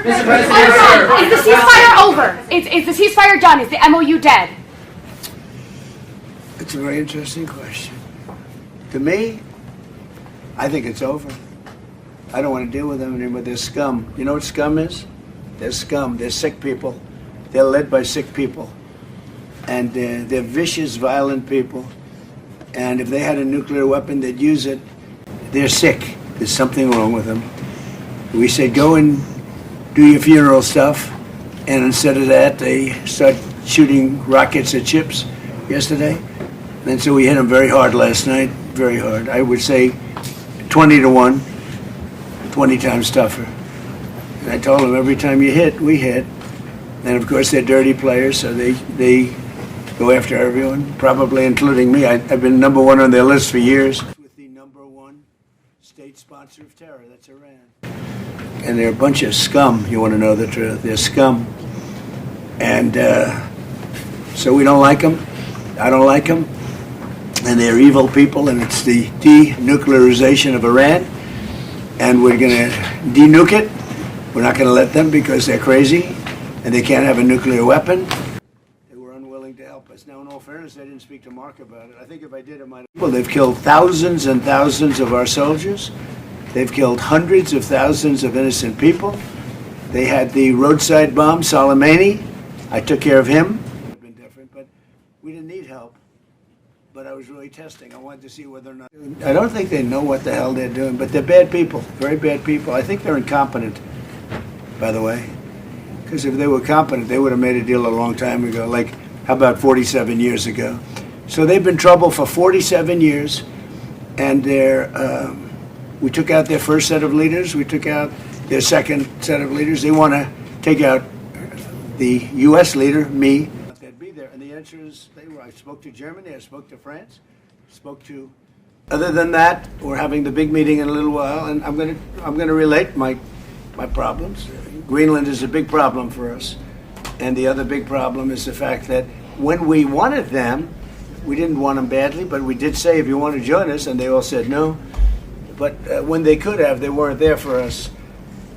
Is the ceasefire over? Is the ceasefire done? Is the MOU dead? It's a very interesting question. To me, I think it's over. I don't want to deal with them anymore. They're scum. You know what scum is? They're scum. They're sick people. They're led by sick people. And they're vicious, violent people. And if they had a nuclear weapon, they'd use it. They're sick. There's something wrong with them. We said, go and do your funeral stuff. And instead of that, they start shooting rockets at ships yesterday. And so we hit them very hard last night, very hard. I would say 20-1, 20 times tougher. And I told them, every time you hit, we hit. And of course, they're dirty players, so they go after everyone, probably including me. I've been #1 on their list for years. With the #1 state sponsor of terror, that's Iran. And they're a bunch of scum, you want to know the truth. They're scum. And so we don't like them. I don't like them. And they're evil people, and it's the denuclearization of Iran. And we're going to denuke it. We're not going to let them because they're crazy, and they can't have a nuclear weapon. They were unwilling to help us. Now, in all fairness, I didn't speak to Mark about it. I think if I did, it might. Well, they've killed thousands and thousands of our soldiers. They've killed hundreds of thousands of innocent people. They had the roadside bomb, Soleimani. I took care of him. It would have been different, but we didn't need help. But I was really testing. I wanted to see whether or not. I don't think they know what the hell they're doing, but they're bad people, very bad people. I think they're incompetent, by the way. Because if they were competent, they would have made a deal a long time ago, like, how about 47 years ago? So they've been in trouble for 47 years, and we took out their first set of leaders. We took out their second set of leaders. They want to take out the U.S. leader, me. They'd be there, and the answer is they were. I spoke to Germany. I spoke to France. Spoke to. Other than that, we're having the big meeting in a little while, and I'm going to relate my problems. Greenland is a big problem for us, and the other big problem is the fact that when we wanted them, we didn't want them badly, but we did say, if you want to join us, and they all said no. But when they could have, they weren't there for us,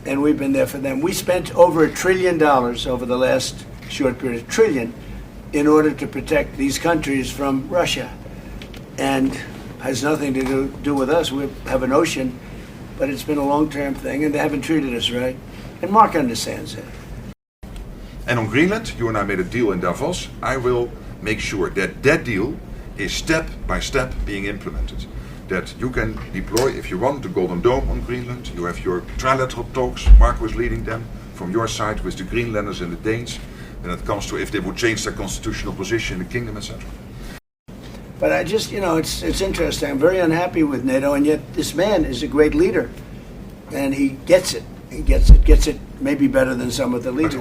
and we've been there for them. We spent over $1 trillion over the last short period, $1 trillion, in order to protect these countries from Russia, and has nothing to do with us. We have an ocean, but it's been a long-term thing, and they haven't treated us right, and Mark understands that. And on Greenland, you and I made a deal in Davos. I will make sure that that deal is step by step being implemented. That you can deploy, if you want, the Golden Dome on Greenland. You have your trilateral talks, Mark was leading them, from your side with the Greenlanders and the Danes, when it comes to if they would change their constitutional position in the kingdom, etc. But I just, it's interesting. I'm very unhappy with NATO, and yet this man is a great leader. And he gets it. He gets it maybe better than some of the leaders.